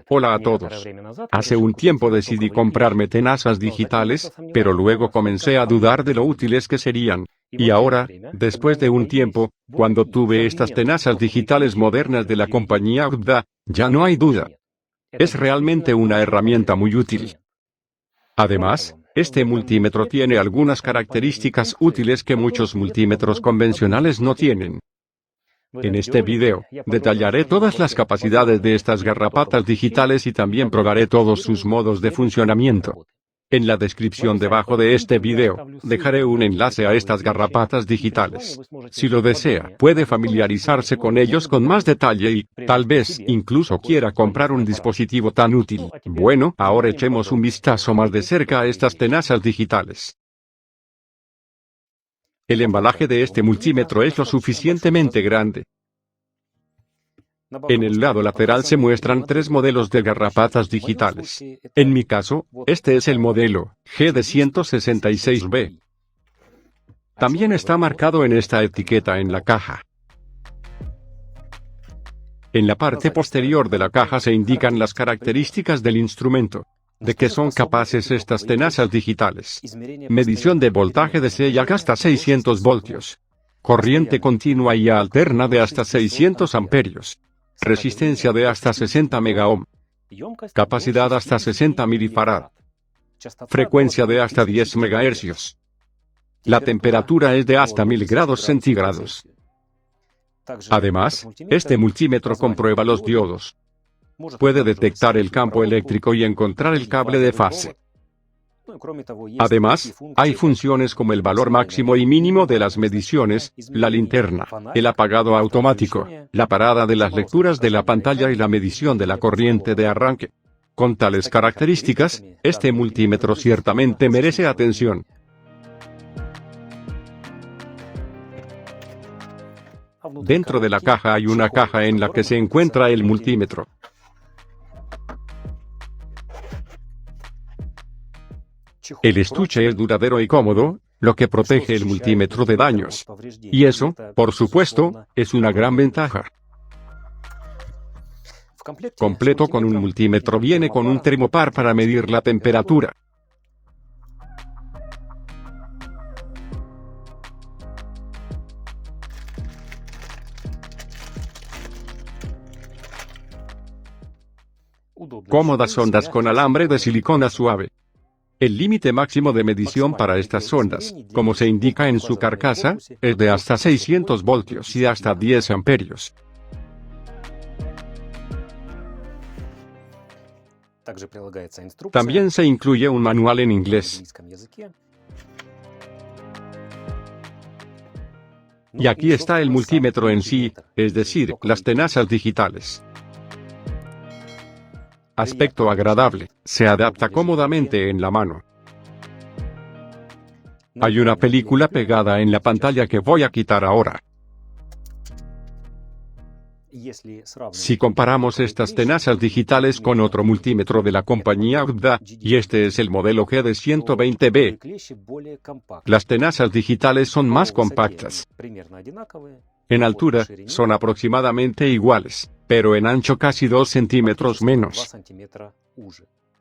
Hola a todos. Hace un tiempo decidí comprarme tenazas digitales, pero luego comencé a dudar de lo útiles que serían. Y ahora, después de un tiempo, cuando tuve estas tenazas digitales modernas de la compañía UDA, ya no hay duda. Es realmente una herramienta muy útil. Además, este multímetro tiene algunas características útiles que muchos multímetros convencionales no tienen. En este video, detallaré todas las capacidades de estas garrapatas digitales y también probaré todos sus modos de funcionamiento. En la descripción debajo de este video, dejaré un enlace a estas garrapatas digitales. Si lo desea, puede familiarizarse con ellos con más detalle y, tal vez, incluso quiera comprar un dispositivo tan útil. Bueno, ahora echemos un vistazo más de cerca a estas tenazas digitales. El embalaje de este multímetro es lo suficientemente grande. En el lado lateral se muestran tres modelos de garrapatas digitales. En mi caso, este es el modelo GD166B. También está marcado en esta etiqueta en la caja. En la parte posterior de la caja se indican las características del instrumento. ¿De qué son capaces estas tenazas digitales? Medición de voltaje de sella hasta 600 voltios. Corriente continua y alterna de hasta 600 amperios. Resistencia de hasta 60 megaohm. Capacidad hasta 60 milifarad. Frecuencia de hasta 10 megahercios. La temperatura es de hasta 1000 grados centígrados. Además, este multímetro comprueba los diodos. Puede detectar el campo eléctrico y encontrar el cable de fase. Además, hay funciones como el valor máximo y mínimo de las mediciones, la linterna, el apagado automático, la parada de las lecturas de la pantalla y la medición de la corriente de arranque. Con tales características, este multímetro ciertamente merece atención. Dentro de la caja hay una caja en la que se encuentra el multímetro. El estuche es duradero y cómodo, lo que protege el multímetro de daños. Y eso, por supuesto, es una gran ventaja. Completo con un multímetro viene con un termopar para medir la temperatura. Cómodas ondas con alambre de silicona suave. El límite máximo de medición para estas sondas, como se indica en su carcasa, es de hasta 600 voltios y hasta 10 amperios. También se incluye un manual en inglés. Y aquí está el multímetro en sí, es decir, las tenazas digitales. Aspecto agradable, se adapta cómodamente en la mano. Hay una película pegada en la pantalla que voy a quitar ahora. Si comparamos estas tenazas digitales con otro multímetro de la compañía UDA, y este es el modelo GD120B, las tenazas digitales son más compactas. En altura, son aproximadamente iguales, pero en ancho casi 2 centímetros menos.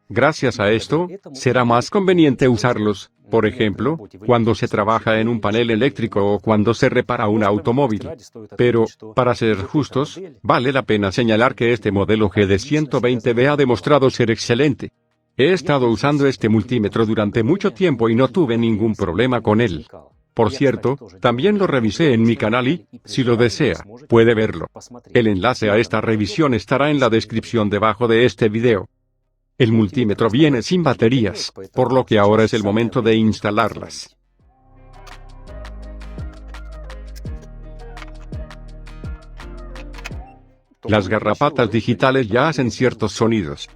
Gracias a esto, será más conveniente usarlos, por ejemplo, cuando se trabaja en un panel eléctrico o cuando se repara un automóvil. Pero, para ser justos, vale la pena señalar que este modelo GD120B ha demostrado ser excelente. He estado usando este multímetro durante mucho tiempo y no tuve ningún problema con él. Por cierto, también lo revisé en mi canal y, si lo desea, puede verlo. El enlace a esta revisión estará en la descripción debajo de este video. El multímetro viene sin baterías, por lo que ahora es el momento de instalarlas. Las garrapatas digitales ya hacen ciertos sonidos.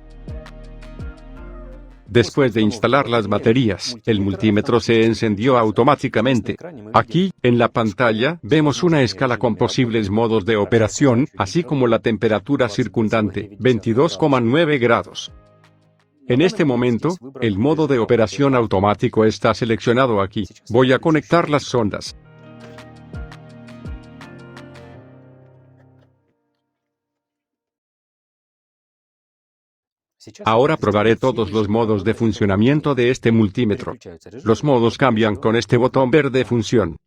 Después de instalar las baterías, el multímetro se encendió automáticamente. Aquí, en la pantalla, vemos una escala con posibles modos de operación, así como la temperatura circundante, 22,9 grados. En este momento, el modo de operación automático está seleccionado aquí. Voy a conectar las sondas. Ahora probaré todos los modos de funcionamiento de este multímetro. Los modos cambian con este botón verde función.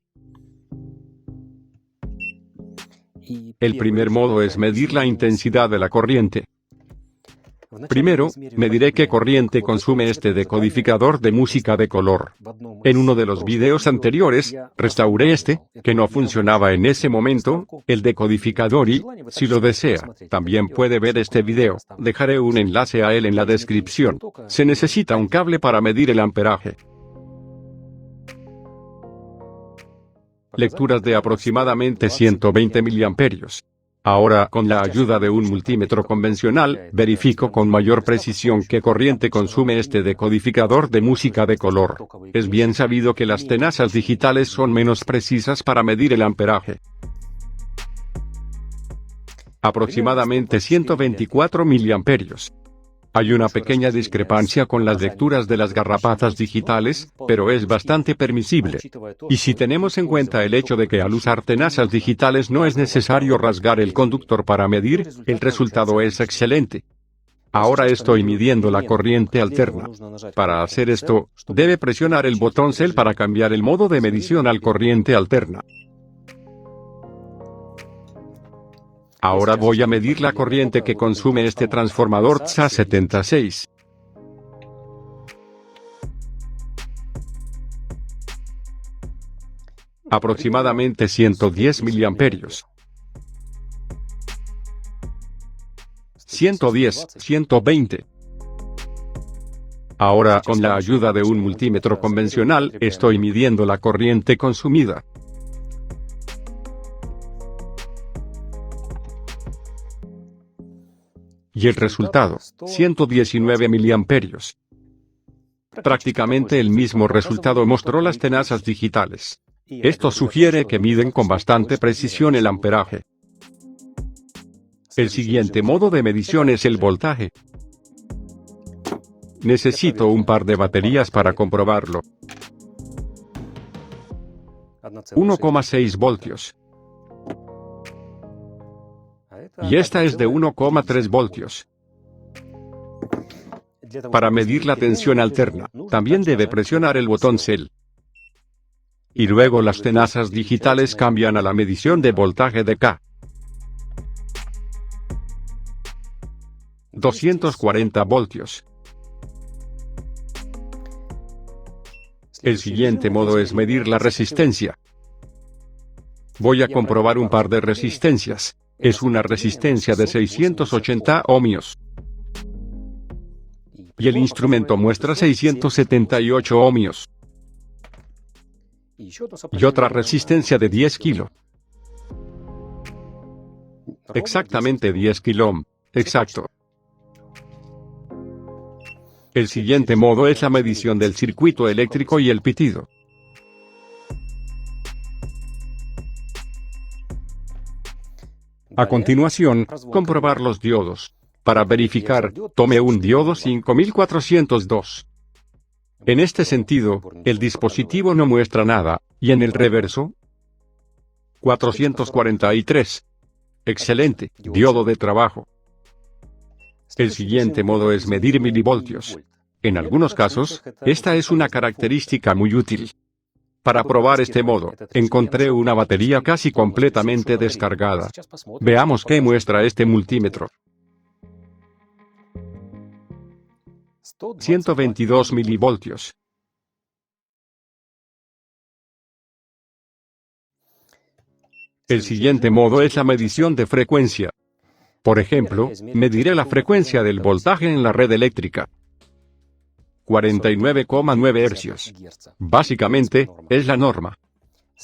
El primer modo es medir la intensidad de la corriente. Primero, mediré qué corriente consume este decodificador de música de color. En uno de los videos anteriores, restauré este, que no funcionaba en ese momento, el decodificador y, si lo desea, también puede ver este video. Dejaré un enlace a él en la descripción. Se necesita un cable para medir el amperaje. Lecturas de aproximadamente 120 miliamperios. Ahora, con la ayuda de un multímetro convencional, verifico con mayor precisión qué corriente consume este decodificador de música de color. Es bien sabido que las tenazas digitales son menos precisas para medir el amperaje. Aproximadamente 124 miliamperios. Hay una pequeña discrepancia con las lecturas de las garrapatas digitales, pero es bastante permisible. Y si tenemos en cuenta el hecho de que al usar tenazas digitales no es necesario rasgar el conductor para medir, el resultado es excelente. Ahora estoy midiendo la corriente alterna. Para hacer esto, debe presionar el botón Cell para cambiar el modo de medición al corriente alterna. Ahora voy a medir la corriente que consume este transformador TSA76. Aproximadamente 110 miliamperios. 110, 120. Ahora, con la ayuda de un multímetro convencional, estoy midiendo la corriente consumida. Y el resultado, 119 miliamperios. Prácticamente el mismo resultado mostró las tenazas digitales. Esto sugiere que miden con bastante precisión el amperaje. El siguiente modo de medición es el voltaje. Necesito un par de baterías para comprobarlo. 1,6 voltios. Y esta es de 1,3 voltios. Para medir la tensión alterna, también debe presionar el botón Cell. Y luego las tenazas digitales cambian a la medición de voltaje de K. 240 voltios. El siguiente modo es medir la resistencia. Voy a comprobar un par de resistencias. Es una resistencia de 680 ohmios. Y el instrumento muestra 678 ohmios. Y otra resistencia de 10 kilo. Exactamente 10 kilo. Exacto. El siguiente modo es la medición del circuito eléctrico y el pitido. A continuación, comprobar los diodos. Para verificar, tome un diodo 5402. En este sentido, el dispositivo no muestra nada, y en el reverso, 443. Excelente, diodo de trabajo. El siguiente modo es medir milivoltios. En algunos casos, esta es una característica muy útil. Para probar este modo, encontré una batería casi completamente descargada. Veamos qué muestra este multímetro. 122 milivoltios. El siguiente modo es la medición de frecuencia. Por ejemplo, mediré la frecuencia del voltaje en la red eléctrica. 49,9 hercios. Básicamente, es la norma.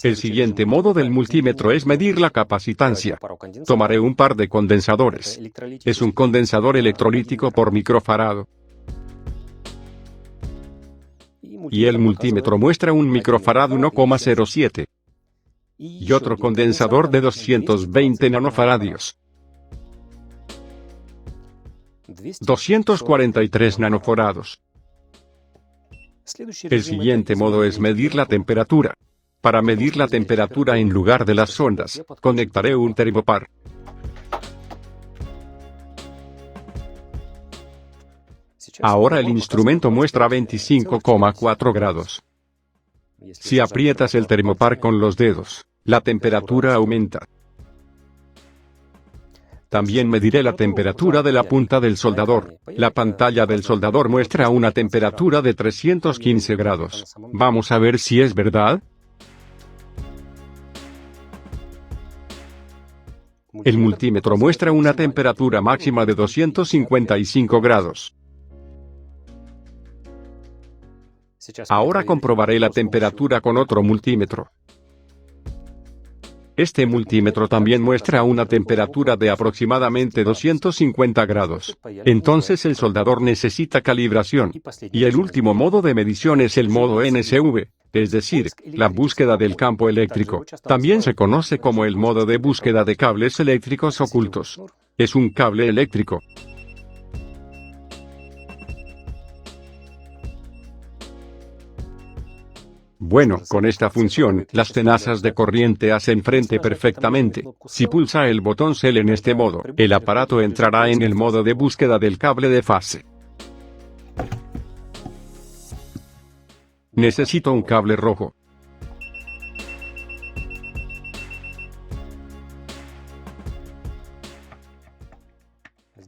El siguiente modo del multímetro es medir la capacitancia. Tomaré un par de condensadores. Es un condensador electrolítico por microfarado. Y el multímetro muestra un microfarado 1,07. Y otro condensador de 220 nanofaradios. 243 nanofarados. El siguiente modo es medir la temperatura. Para medir la temperatura en lugar de las sondas, conectaré un termopar. Ahora el instrumento muestra 25,4 grados. Si aprietas el termopar con los dedos, la temperatura aumenta. También mediré la temperatura de la punta del soldador. La pantalla del soldador muestra una temperatura de 315 grados. Vamos a ver si es verdad. El multímetro muestra una temperatura máxima de 255 grados. Ahora comprobaré la temperatura con otro multímetro. Este multímetro también muestra una temperatura de aproximadamente 250 grados. Entonces el soldador necesita calibración. Y el último modo de medición es el modo NSV, es decir, la búsqueda del campo eléctrico. También se conoce como el modo de búsqueda de cables eléctricos ocultos. Es un cable eléctrico. Bueno, con esta función, las tenazas de corriente hacen frente perfectamente. Si pulsa el botón CEL en este modo, el aparato entrará en el modo de búsqueda del cable de fase. Necesito un cable rojo.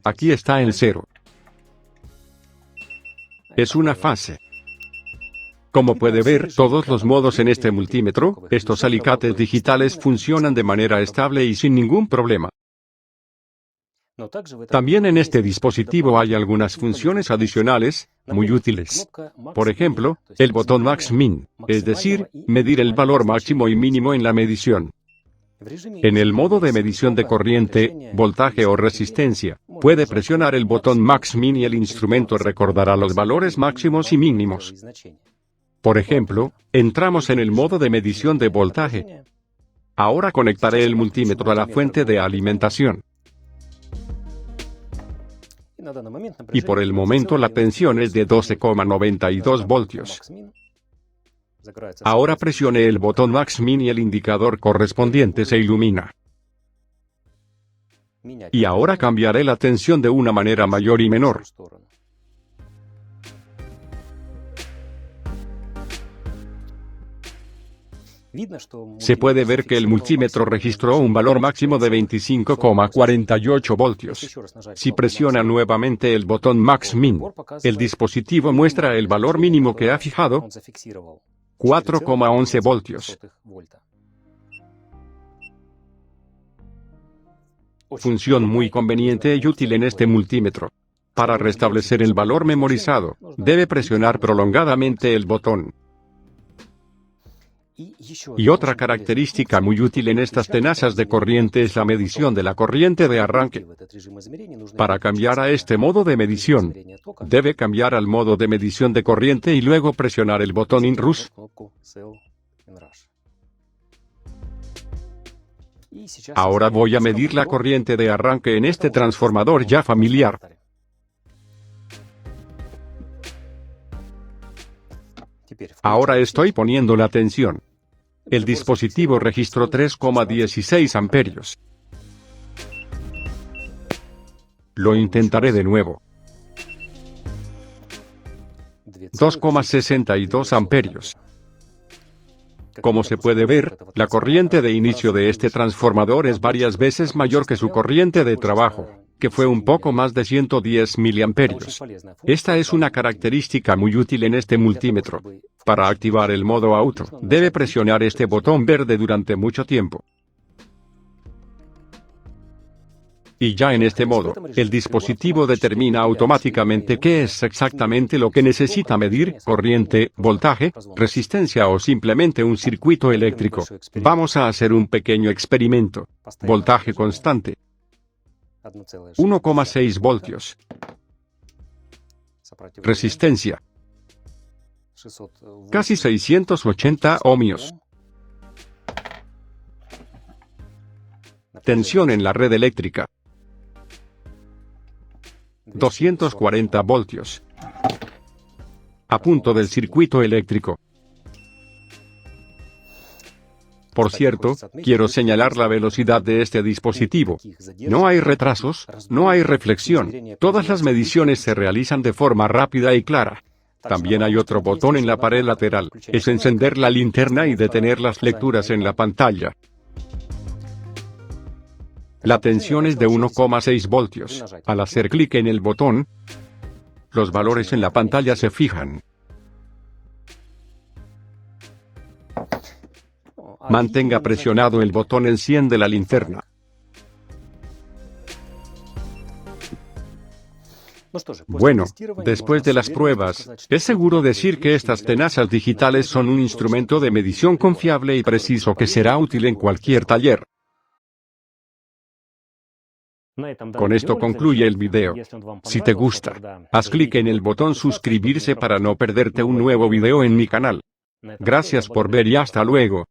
Aquí está el 0. Es una fase. Como puede ver, todos los modos en este multímetro, estos alicates digitales funcionan de manera estable y sin ningún problema. También en este dispositivo hay algunas funciones adicionales, muy útiles. Por ejemplo, el botón Max-Min, es decir, medir el valor máximo y mínimo en la medición. En el modo de medición de corriente, voltaje o resistencia, puede presionar el botón Max-Min y el instrumento recordará los valores máximos y mínimos. Por ejemplo, entramos en el modo de medición de voltaje. Ahora conectaré el multímetro a la fuente de alimentación. Y por el momento la tensión es de 12,92 voltios. Ahora presione el botón Max-Min y el indicador correspondiente se ilumina. Y ahora cambiaré la tensión de una manera mayor y menor. Se puede ver que el multímetro registró un valor máximo de 25,48 voltios. Si presiona nuevamente el botón Max-Min, el dispositivo muestra el valor mínimo que ha fijado, 4,11 voltios. Función muy conveniente y útil en este multímetro. Para restablecer el valor memorizado, debe presionar prolongadamente el botón. Y otra característica muy útil en estas tenazas de corriente es la medición de la corriente de arranque. Para cambiar a este modo de medición, debe cambiar al modo de medición de corriente y luego presionar el botón InRush. Ahora voy a medir la corriente de arranque en este transformador ya familiar. Ahora estoy poniendo la tensión. El dispositivo registró 3,16 amperios. Lo intentaré de nuevo. 2,62 amperios. Como se puede ver, la corriente de inicio de este transformador es varias veces mayor que su corriente de trabajo, que fue un poco más de 110 miliamperios. Esta es una característica muy útil en este multímetro. Para activar el modo auto, debe presionar este botón verde durante mucho tiempo. Y ya en este modo, el dispositivo determina automáticamente qué es exactamente lo que necesita medir, corriente, voltaje, resistencia o simplemente un circuito eléctrico. Vamos a hacer un pequeño experimento. Voltaje constante. 1,6 voltios. Resistencia. Casi 680 ohmios. Tensión en la red eléctrica. 240 voltios. A punto del circuito eléctrico. Por cierto, quiero señalar la velocidad de este dispositivo. No hay retrasos, no hay reflexión. Todas las mediciones se realizan de forma rápida y clara. También hay otro botón en la pared lateral. Es encender la linterna y detener las lecturas en la pantalla. La tensión es de 1,6 voltios. Al hacer clic en el botón, los valores en la pantalla se fijan. Mantenga presionado el botón enciende la linterna. Bueno, después de las pruebas, es seguro decir que estas tenazas digitales son un instrumento de medición confiable y preciso que será útil en cualquier taller. Con esto concluye el video. Si te gusta, haz clic en el botón suscribirse para no perderte un nuevo video en mi canal. Gracias por ver y hasta luego.